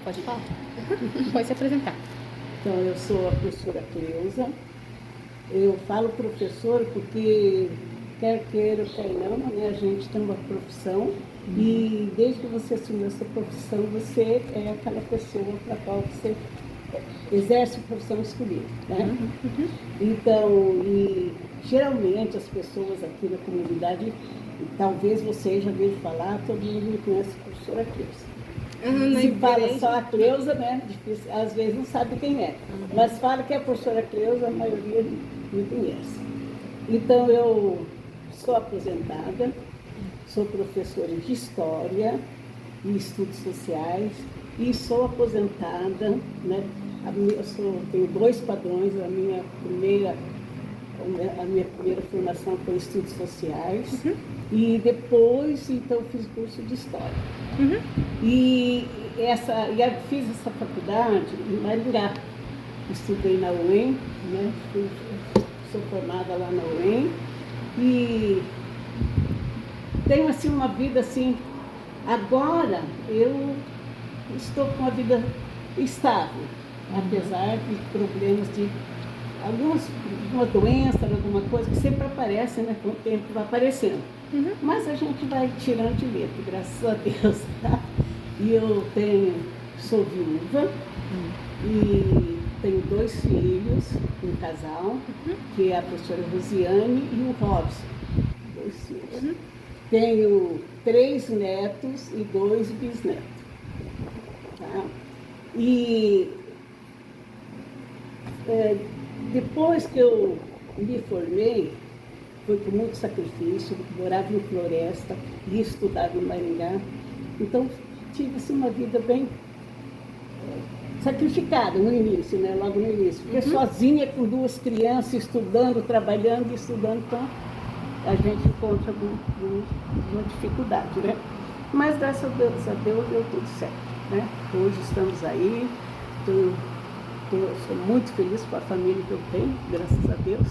Pode falar. Pode se apresentar. Então, eu sou a professora Cleusa. Eu falo professora porque, quer queira, quer não, né, a gente tem uma profissão e desde que você assumiu essa profissão, você é aquela pessoa para a qual você exerce a profissão escolhida, né? Então, e geralmente as pessoas aqui na comunidade, talvez você já veja falar, todo mundo me conhece a professora Cleusa. Se fala só a Cleusa, né? Difícil, às vezes não sabe quem é. Mas fala que é a professora Cleusa, a maioria me conhece. Então, eu sou aposentada, sou professora de História e Estudos Sociais e sou aposentada, né? Tenho 2 padrões, a minha primeira formação foi em Estudos Sociais e depois, então, fiz curso de História. E fiz essa faculdade em Maringá. Estudei na UEM, né? Sou formada lá na UEM e tenho assim uma vida assim. Agora eu estou com uma vida estável, apesar de problemas de alguma doença, alguma coisa que sempre aparece, né? Com o tempo vai aparecendo. Mas a gente vai tirando de letra, graças a Deus. Tá? E eu sou viúva e tenho 2 filhos, um casal, que é a professora Rosiane e o Robson, 2 filhos. Tenho 3 netos e 2 bisnetos. Tá? E depois que eu me formei, foi com muito sacrifício, morava em Floresta e estudava em Maringá. Então, tive assim, uma vida bem sacrificada no início, né? Logo no início. Porque sozinha, com 2 crianças, estudando, trabalhando e estudando, então a gente encontra alguma dificuldade, né? Mas, graças a Deus, deu tudo certo, né? Hoje estamos aí, sou muito feliz com a família que eu tenho, graças a Deus.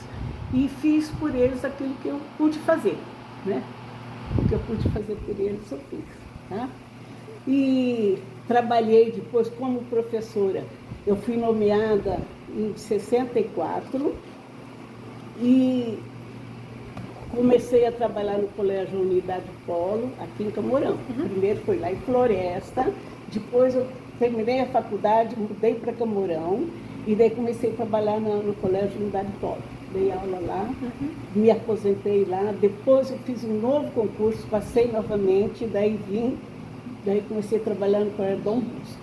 E fiz por eles aquilo que eu pude fazer, né? O que eu pude fazer por eles, eu fiz, tá? E trabalhei depois como professora. Eu fui nomeada em 64 e comecei a trabalhar no Colégio Unidade Polo, aqui em Camorão. Primeiro foi lá em Floresta, depois eu terminei a faculdade, mudei para Camorão e daí comecei a trabalhar no Colégio Unidade Polo. Dei aula lá, me aposentei lá, depois eu fiz um novo concurso, passei novamente, daí comecei a trabalhar no Colégio Dom Bosco,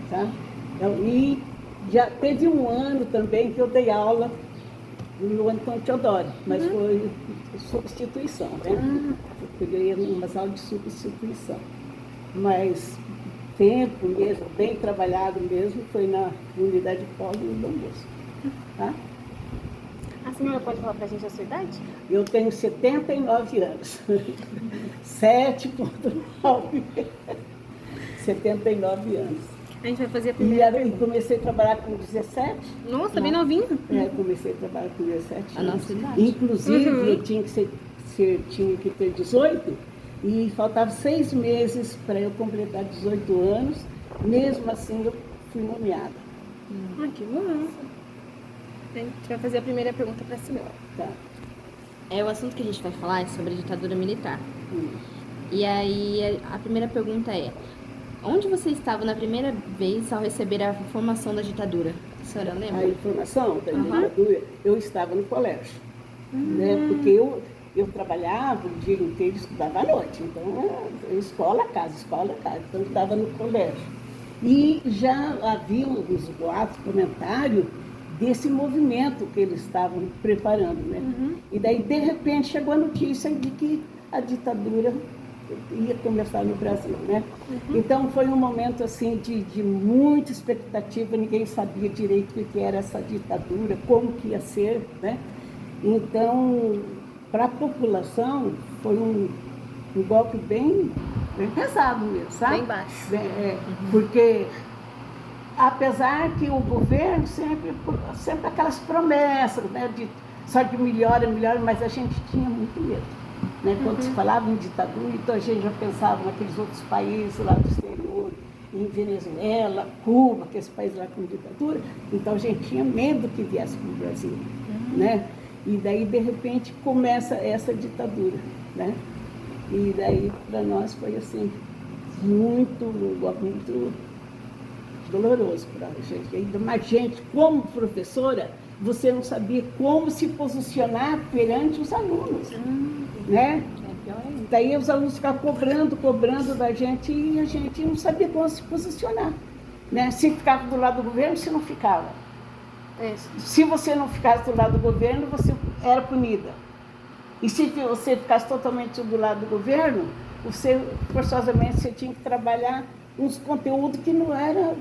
tá? E já teve um ano também que eu dei aula no Antônio Teodoro, mas foi substituição, né? Eu ganhei umas aulas de substituição, mas tempo mesmo, bem trabalhado mesmo, foi na Unidade Polo e no Dom Bosco, tá? A senhora pode falar pra gente a sua idade? Eu tenho 79 anos. 7,9. 79 anos. A gente vai fazer a primeira pergunta. E comecei a trabalhar com 17. Nossa, bem novinho. Comecei a trabalhar com 17 A anos. nossa idade. Inclusive, eu tinha que ter 18 e faltavam 6 meses para eu completar 18 anos. Mesmo assim, eu fui nomeada. Que bom. A gente vai fazer a primeira pergunta para a senhora. Tá. O assunto que a gente vai falar é sobre a ditadura militar. E aí, a primeira pergunta é: onde você estava na primeira vez ao receber a informação da ditadura? A senhora lembra? A informação da ditadura, eu estava no colégio, né? Porque eu trabalhava o dia inteiro e estudava à noite. Então, escola, casa. Então, eu estava no colégio. E já havia uns boatos, comentários desse movimento que eles estavam preparando, né? E daí, de repente, chegou a notícia de que a ditadura ia começar no Brasil, né? Então, foi um momento, assim, de muita expectativa, ninguém sabia direito o que era essa ditadura, como que ia ser, né? Então, para a população, foi um golpe bem pesado mesmo, sabe? Bem baixo. Porque apesar que o governo sempre aquelas promessas, né, só de melhora, mas a gente tinha muito medo, né? Quando se falava em ditadura, então a gente já pensava naqueles outros países lá do exterior, em Venezuela, Cuba, que é esse país lá com ditadura, então a gente tinha medo que viesse para o Brasil, né? E daí, de repente, começa essa ditadura, né? E daí, para nós, foi assim, muito doloroso para a gente. Ainda mais gente, como professora, você não sabia como se posicionar perante os alunos, né? Daí os alunos ficavam cobrando da gente e a gente não sabia como se posicionar, né? Se ficava do lado do governo, se não ficava. Se você não ficasse do lado do governo, você era punida. E se você ficasse totalmente do lado do governo, você, forçosamente, você tinha que trabalhar uns conteúdos que não era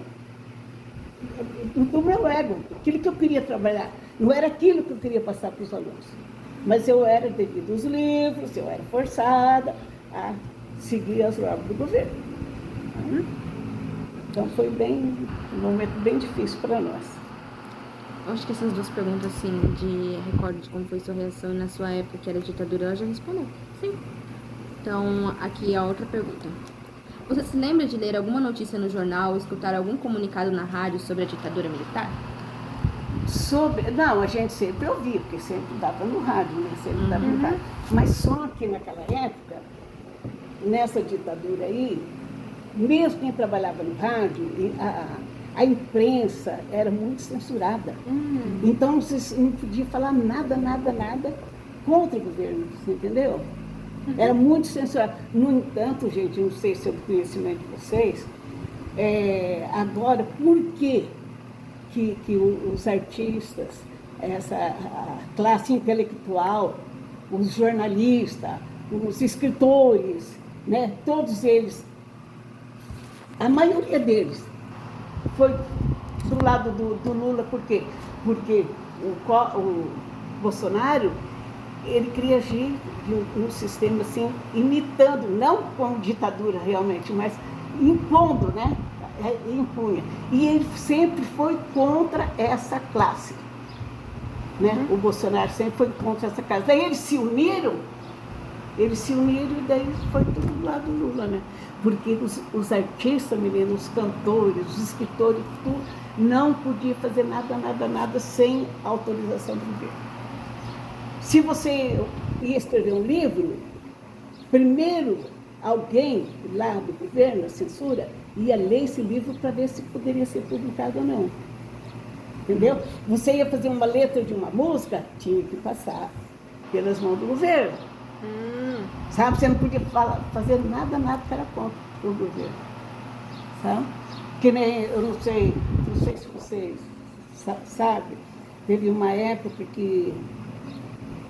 do meu ego, aquilo que eu queria trabalhar. Não era aquilo que eu queria passar para os alunos. Mas eu era devido aos livros, eu era forçada a seguir as normas do governo. Então foi um momento bem difícil para nós. Eu acho que essas duas perguntas, assim, de recordo de como foi sua reação na sua época, que era ditadura, ela já respondeu. Sim. Então, aqui a outra pergunta. Você se lembra de ler alguma notícia no jornal ou escutar algum comunicado na rádio sobre a ditadura militar? Não, a gente sempre ouvia, porque sempre dava no rádio, né? Sempre dava no rádio. Mas só que naquela época, nessa ditadura aí, mesmo quem trabalhava no rádio, a imprensa era muito censurada. Então você não podia falar nada contra o governo, você entendeu? Era muito censurado. No entanto, gente, não sei se é do conhecimento de vocês, agora, por que os artistas, a classe intelectual, os jornalistas, os escritores, né, todos eles, a maioria deles, foi do lado do Lula, por quê? Porque o Bolsonaro, ele queria agir de um sistema assim, imitando, não como ditadura realmente, mas impondo, né? Impunha. E ele sempre foi contra essa classe. Né? O Bolsonaro sempre foi contra essa classe. Daí eles se uniram e daí foi tudo do lado do Lula, né? Porque os artistas, meninos, os cantores, os escritores, tudo, não podia fazer nada sem autorização do governo. Se você ia escrever um livro, primeiro alguém lá do governo, a censura, ia ler esse livro para ver se poderia ser publicado ou não. Entendeu? Você ia fazer uma letra de uma música, tinha que passar pelas mãos do governo. Sabe? Você não podia fazer nada que era contra o governo. Sabe? Que nem, eu não sei se vocês sabem, teve uma época que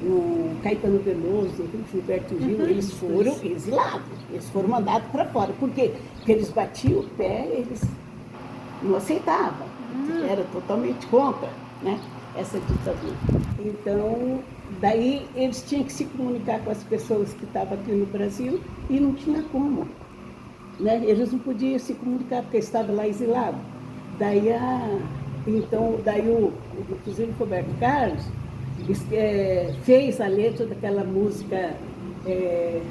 o Caetano Veloso, o Gilberto Gil, eles foram exilados, eles foram mandados para fora. Por quê? Porque eles batiam o pé, eles não aceitavam, era totalmente contra, né, essa ditadura. Então, daí eles tinham que se comunicar com as pessoas que estavam aqui no Brasil e não tinha como. Né? Eles não podiam se comunicar porque estavam lá exilados. Daí, inclusive o Roberto Carlos, fez a letra daquela música que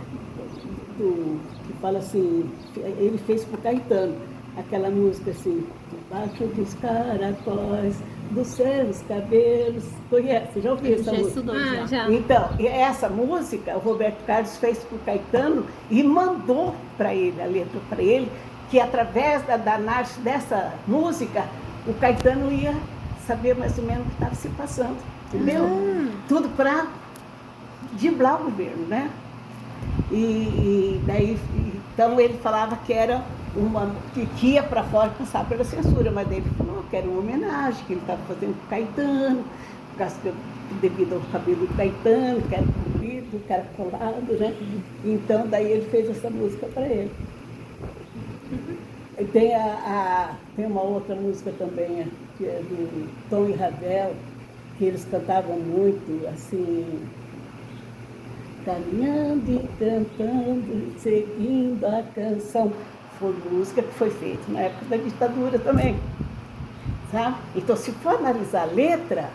fala assim, ele fez para o Caetano, aquela música assim, debaixo dos caracóis, dos seus cabelos. Conhece? Já ouviu essa música? Estudou, já. Já. Então, essa música, o Roberto Carlos fez para o Caetano e mandou para ele, a letra para ele, que através da análise dessa música, o Caetano ia saber mais ou menos o que estava se passando. Entendeu? Tudo para driblar o governo, né? E daí, então ele falava que era que ia para fora passar pela censura, mas daí ele falou que era uma homenagem, que ele estava fazendo para o Caetano, devido ao cabelo do Caetano, que era comprido, que era colado, né? Então daí ele fez essa música para ele. E tem uma outra música também, que é do Tom e Ravel, que eles cantavam muito, assim, caminhando e cantando, seguindo a canção. Foi música que foi feita na época da ditadura também, sabe? Então, se for analisar a letra,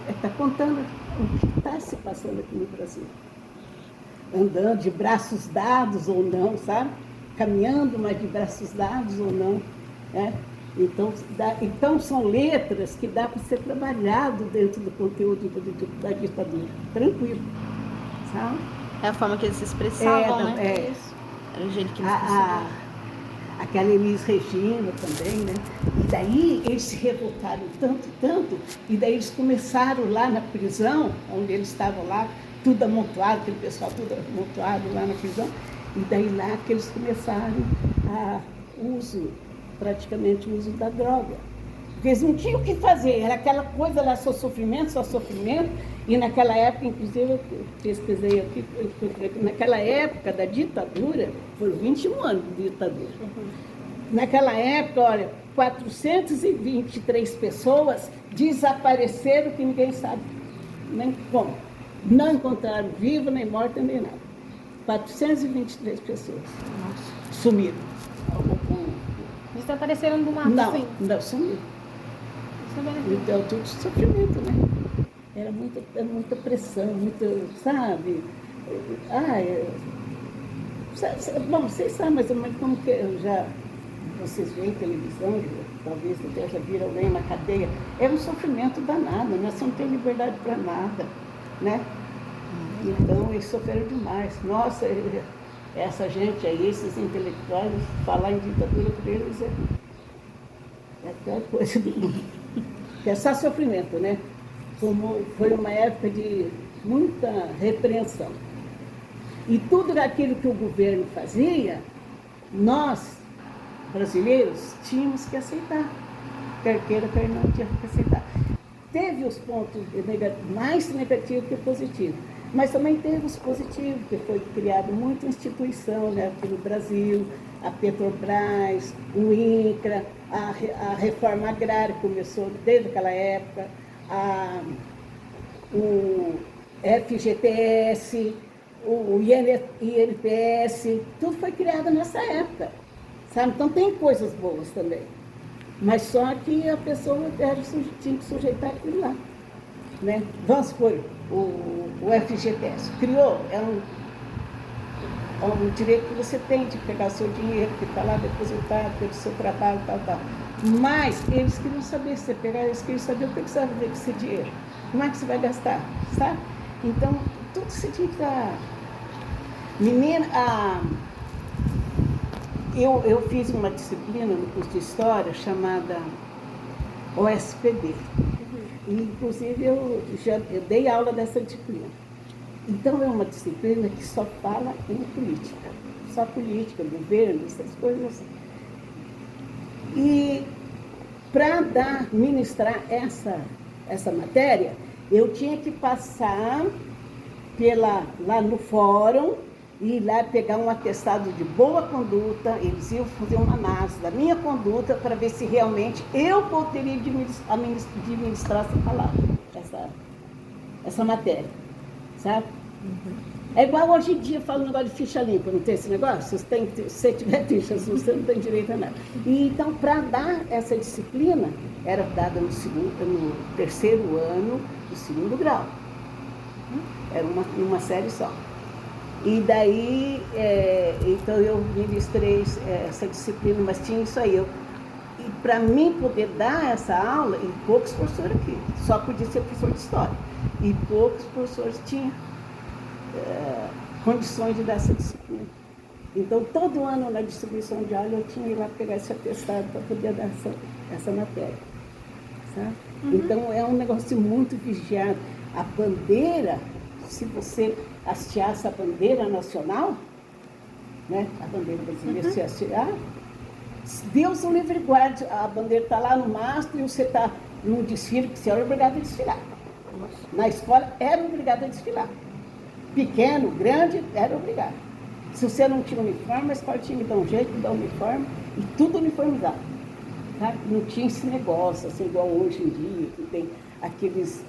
está contando o que está se passando aqui no Brasil. Andando de braços dados ou não, sabe? caminhando, mas de braços dados ou não, né? Então são letras que dá para ser trabalhado dentro do conteúdo da ditadura, tranquilo, sabe? É a forma que eles se expressavam, né? Era o jeito que eles conseguiam. Aquela Elis Regina também, né? E daí eles se revoltaram tanto, e daí eles começaram lá na prisão, onde eles estavam lá, tudo amontoado, aquele pessoal tudo amontoado lá na prisão, e daí lá que eles começaram praticamente o uso da droga. Porque eles não tinham o que fazer, era aquela coisa lá, só sofrimento, e naquela época, inclusive, eu pesquisei aqui, naquela época da ditadura, foram 21 anos de ditadura. Naquela época, olha, 423 pessoas desapareceram que ninguém sabe nem como. Não encontraram viva, nem morta, nem nada. 423 pessoas. Nossa. Sumiram. Desapareceram do mato, sim? Não, sumiram. Então, tudo sofrimento, né? Era muita pressão, sabe? Bom, vocês sabem mais ou menos como que vocês veem televisão, talvez até já viram alguém na cadeia. É um sofrimento danado, né? Você não tem liberdade para nada, né? Então, eles sofreram demais. Nossa, essa gente aí, esses intelectuais, falar em ditadura para eles é a pior coisa do mundo. É só sofrimento, né? Como foi uma época de muita repreensão. E tudo aquilo que o governo fazia, nós, brasileiros, tínhamos que aceitar. Quer queira, quer não, tínhamos que aceitar. Teve os pontos mais negativos que positivos, mas também teve os positivos, que foi criado muita instituição, né, aqui no Brasil, a Petrobras, o INCRA, a reforma agrária começou desde aquela época, o FGTS, o INPS, tudo foi criado nessa época, sabe? Então tem coisas boas também, mas só que a pessoa tinha que sujeitar aquilo lá, né? Vamos supor, o FGTS criou, é um direito que você tem de pegar seu dinheiro, que está lá depositado pelo seu trabalho, tal. Mas eles queriam saber, se você pegar, eles queriam saber o que você vai fazer com esse dinheiro, como é que você vai gastar, sabe? Então, tudo você tinha que estar... Menina, eu fiz uma disciplina no curso de História chamada OSPD. E, inclusive, eu dei aula dessa disciplina. Então, é uma disciplina que só fala em política. Só política, governo, essas coisas assim. E para ministrar essa matéria, eu tinha que passar lá no fórum e ir lá pegar um atestado de boa conduta. Eles iam fazer uma análise da minha conduta para ver se realmente eu poderia administrar essa palavra, essa matéria, sabe? É igual hoje em dia, fala um negócio de ficha limpa, não tem esse negócio? Se você tiver ficha, você não tem direito a nada. E então, para dar essa disciplina, era dada no terceiro ano do segundo grau. Era uma série só. E daí, então eu ministrei essa disciplina, mas tinha isso aí. E para mim poder dar essa aula, e poucos professores aqui, só podia ser professor de história, e poucos professores tinham condições de dar essa disciplina. Então, todo ano na distribuição de aula, eu tinha que ir lá pegar esse atestado para poder dar essa matéria. Sabe? Então, é um negócio muito vigiado. A bandeira, se você hasteasse a bandeira nacional, né, a bandeira brasileira, se hastear, Deus o livre guarde, a bandeira está lá no mastro e você está num desfile, que você era obrigado a desfilar. Na escola, era obrigado a desfilar. Pequeno, grande, era obrigado. Se você não tinha uniforme, a escola tinha que dar um jeito de dar uniforme, e tudo uniformizado. Tá? Não tinha esse negócio, assim, igual hoje em dia, que tem aqueles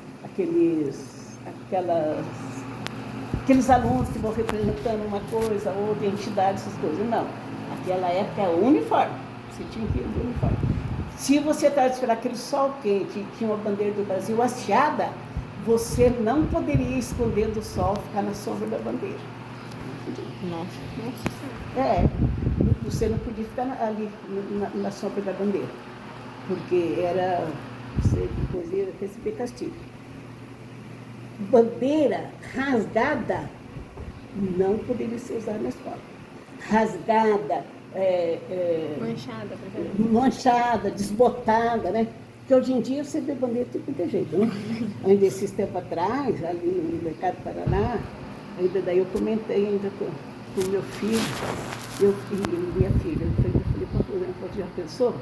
alunos que vão representando uma coisa, ou de entidade, essas coisas. Não. Naquela época era uniforme. Você tinha que ir de uniforme. Se você estava esperando aquele sol quente e tinha uma bandeira do Brasil hasteada, você não poderia esconder do sol, ficar na sombra da bandeira. Nossa. É. você não podia ficar ali na sombra da bandeira, porque você depois ia receber castigo. Bandeira rasgada não poderia ser usada na escola. Rasgada, Manchada, por exemplo. manchada, desbotada, né? Porque hoje em dia você vê bandeira de todo jeito, né? Ainda esses tempos atrás, ali no Mercado Paraná, ainda daí eu comentei ainda com o meu filho, e minha filha, eu falei para ele, já pensou?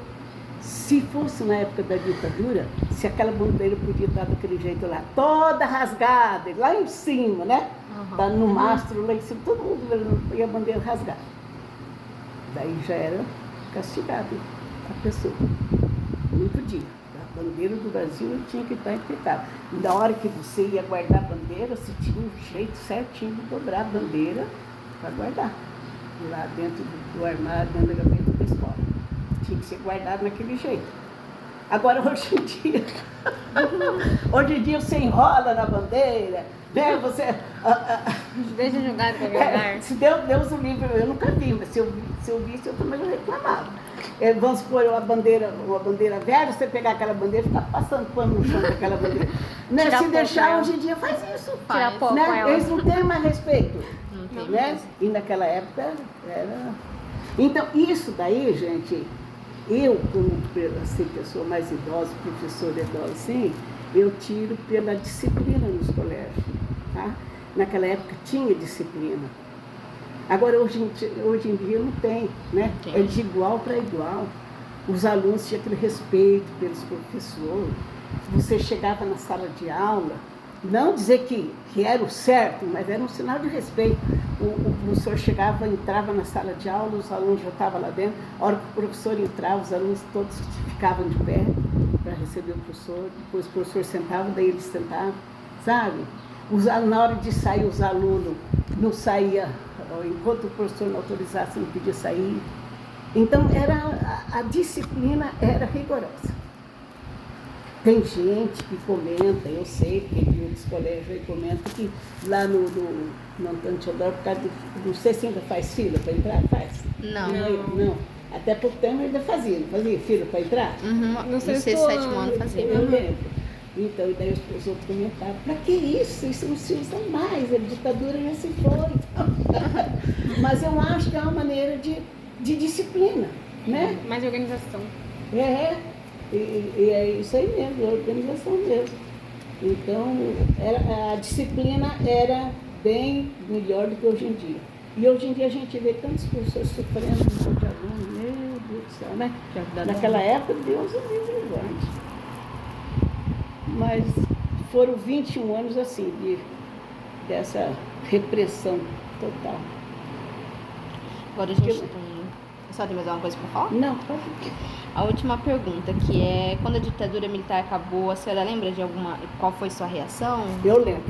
Se fosse na época da ditadura, se aquela bandeira podia estar daquele jeito lá, toda rasgada, lá em cima, né? Tá no mastro lá em cima, todo mundo vendo, e a bandeira rasgada. Daí já era castigado a pessoa. Não podia. A bandeira do Brasil tinha que estar impecável. E na hora que você ia guardar a bandeira, você tinha um jeito certinho de dobrar a bandeira para guardar. Lá dentro do armário, dentro da gaveta da escola. Tinha que ser guardado naquele jeito. Agora, hoje em dia você enrola na bandeira, né? Você... Deixa jogado em qualquer lugar. Se Deus o livre, eu nunca vi, mas se eu visse, eu também não reclamava. Vamos supor uma bandeira velha, você pegar aquela bandeira e ficar passando pano no chão daquela bandeira. Né? Se deixar, hoje em dia faz isso. Tirar pó com Né? ela. Eles não têm mais respeito. Não Né? E naquela época era... Então, isso daí, gente, eu, como assim, pessoa mais idosa, professora idosa, assim, eu tiro pela disciplina nos colégios. Tá? Naquela época tinha disciplina. Agora, hoje em dia não tem, né? É de igual para igual. Os alunos tinham aquele respeito pelos professores. Você chegava na sala de aula, não dizer que era o certo, mas era um sinal de respeito. O professor chegava, entrava na sala de aula, os alunos já estavam lá dentro. A hora que o professor entrava, os alunos todos ficavam de pé para receber o professor. Depois o professor sentava, daí eles sentavam, sabe? Na hora de sair, os alunos não saíam, enquanto o professor não autorizasse, não podia sair. Então, a disciplina era rigorosa. Tem gente que comenta, eu sei, porque em outros colégios aí comenta que lá no Antônio Teodoro, por causa não sei se ainda faz fila para entrar, faz? Não. Até pouco tempo ainda fazia, não fazia fila para entrar? No sexto, sétimo ano fazia. Eu lembro. Então, e daí os outros comentavam, para que isso? Isso não se usa mais, a ditadura já se foi. Mas eu acho que é uma maneira de disciplina, né? Mais organização. E é isso aí mesmo, é organização mesmo. Então, a disciplina era bem melhor do que hoje em dia. E hoje em dia a gente vê tantos professores sofrendo de aluno, meu Deus do céu, né? Naquela época, Deus o livre guarde. Mas foram 21 anos assim, dessa repressão total. Agora a gente tem... Só tem mais alguma coisa para falar? Não, pode. A última pergunta, que é, quando a ditadura militar acabou, a senhora lembra de qual foi sua reação? Eu lembro.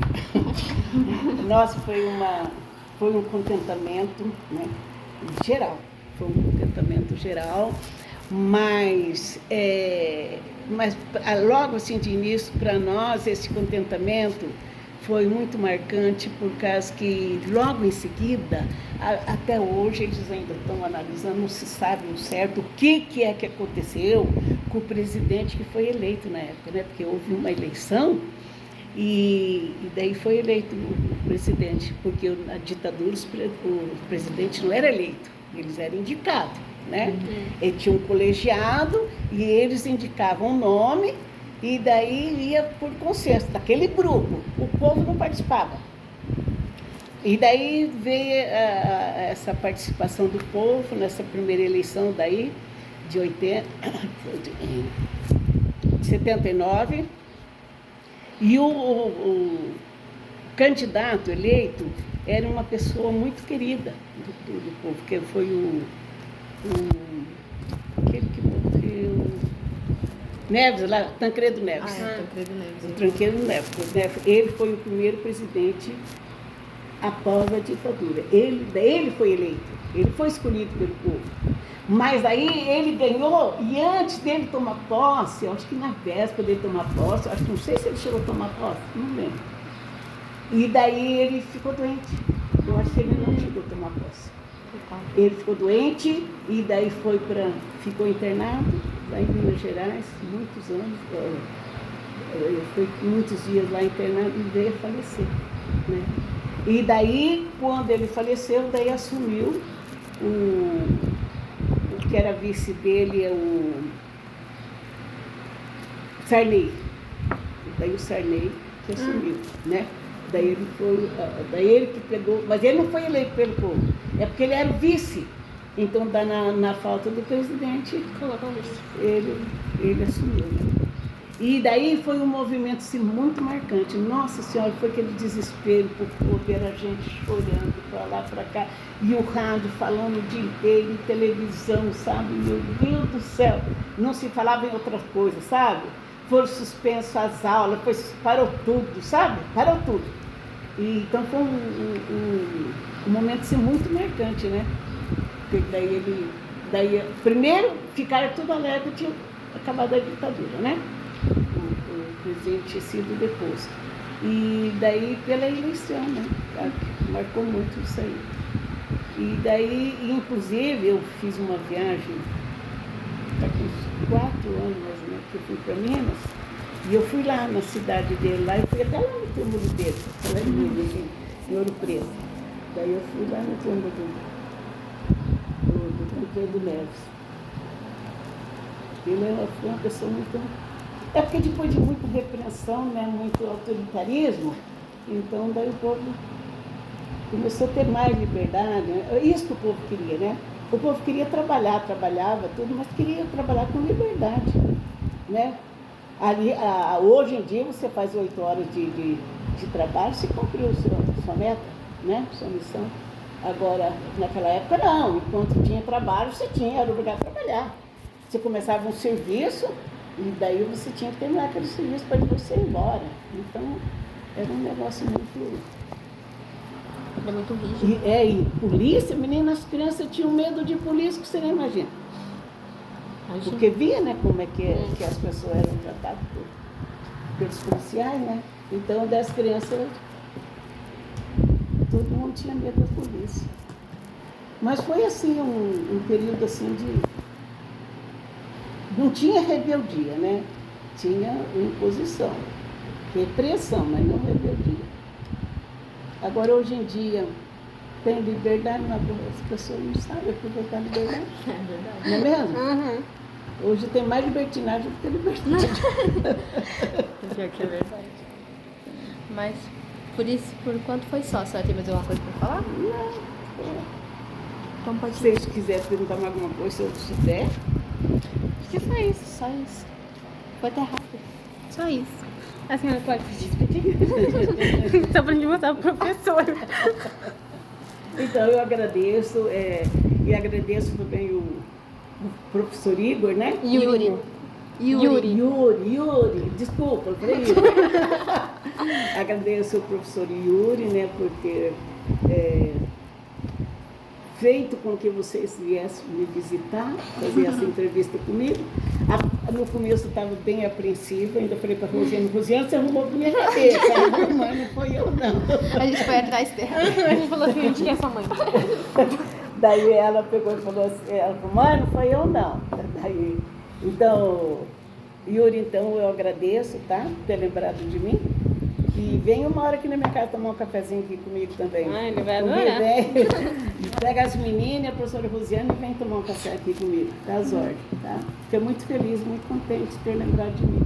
Nossa, foi um contentamento, né, geral. Foi um contentamento geral, mas logo assim de início, para nós, esse contentamento foi muito marcante, por causa que logo em seguida, até hoje eles ainda estão analisando, não se sabe o certo o que é que aconteceu com o presidente que foi eleito na época, né? Porque houve uma eleição e daí foi eleito o presidente, porque na ditadura o presidente não era eleito, eles eram indicados, né? Ele tinha um colegiado e eles indicavam o nome. E daí ia por consenso daquele grupo, o povo não participava. E daí veio essa participação do povo nessa primeira eleição daí, de 79, e o candidato eleito era uma pessoa muito querida do povo, que foi aquele que morreu... Neves, lá, Tancredo Neves. Tancredo Neves. O Tancredo Neves. Ele foi o primeiro presidente após a ditadura. Ele foi eleito, ele foi escolhido pelo povo. Mas aí ele ganhou, e antes dele tomar posse, eu acho que na véspera dele tomar posse, acho que não sei se ele chegou a tomar posse, não lembro. E daí ele ficou doente. Eu acho que ele não chegou a tomar posse. Ele ficou doente e daí ficou internado lá em Minas Gerais, muitos anos. Foi muitos dias lá internado e veio a falecer, né? E daí, quando ele faleceu, daí assumiu o que era vice dele, o Sarney. Daí o Sarney que assumiu, né? Daí ele que pegou, mas ele não foi eleito pelo povo, é porque ele era o vice. Então, na falta do presidente, ele assumiu, né? E daí foi um movimento assim, muito marcante. Nossa Senhora, foi aquele desespero por ver a gente chorando para lá, para cá, e o rádio falando o dia inteiro, e televisão, sabe? Meu Deus do céu, não se falava em outra coisa, sabe? Foram suspensas as aulas, parou tudo, sabe? Parou tudo. E, então foi um momento assim, muito marcante, né? Porque daí primeiro ficaram tudo alegre, tinha acabado a ditadura, né? O presidente tinha sido deposto. E daí pela eleição, né? Marcou muito isso aí. E daí, inclusive, eu fiz uma viagem, há uns 4 anos mais ou menos, que eu fui para Minas, e eu fui lá na cidade dele, lá, e fui até lá no túmulo dele, lá em Minas, em Ouro Preto. Daí eu fui lá no túmulo do Tancredo Neves. Ele foi uma pessoa muito... É porque depois de muita repressão, né, muito autoritarismo, então daí o povo começou a ter mais liberdade, né? Isso que o povo queria, né? O povo queria trabalhava tudo, mas queria trabalhar com liberdade, né? Hoje em dia você faz 8 horas de trabalho, você cumpriu sua meta, né? Sua missão. Agora, naquela época não, enquanto tinha trabalho, era obrigado a trabalhar. Você começava um serviço e daí você tinha que terminar aquele serviço para depois você ir embora. Então, era um negócio muito... É muito rígido. E polícia, meninas, as crianças tinham medo de polícia, que você nem imagina. Porque via, né, como é que as pessoas eram tratadas pelos policiais, né? Então, das crianças, todo mundo tinha medo da polícia. Mas foi assim, um período assim de... Não tinha rebeldia, né? Tinha imposição, repressão, mas não rebeldia. Agora, hoje em dia, tem liberdade, mas as pessoas não sabem aproveitar a liberdade. É verdade. Não é mesmo? Uhum. Hoje tem mais libertinagem do que liberdade. Pior que é verdade. Mas, por quanto foi só? Você tem mais alguma coisa para falar? Não. Então pode Se vocês quiserem perguntar mais alguma coisa, se eu souber. Acho que é só isso. Só isso. Foi até rápido. Só isso. A senhora pode se despedir? Só pra gente mostrar pro professor. Então, eu agradeço, e agradeço também o professor Igor, né? Yuri. Desculpa, eu falei Igor. Agradeço o professor Yuri, né, por ter feito com que vocês viessem me visitar, fazer essa entrevista comigo. No começo eu estava bem apreensiva, ainda falei para a Rosiane, você arrumou para minha cabeça. Mãe, não foi eu não. A gente foi atrás dela. A gente falou assim, a gente quer sua mãe. Daí ela pegou e falou assim, ela falou, mãe, não foi eu não. Daí, então, Yuri, então eu agradeço, tá? Por ter lembrado de mim. E vem uma hora aqui na minha casa tomar um cafezinho aqui comigo também. Ah, ele vai adorar. Pega as meninas, a professora Rosiane, e vem tomar um café aqui comigo, das ordens, tá? Fiquei muito feliz, muito contente de ter lembrado de mim.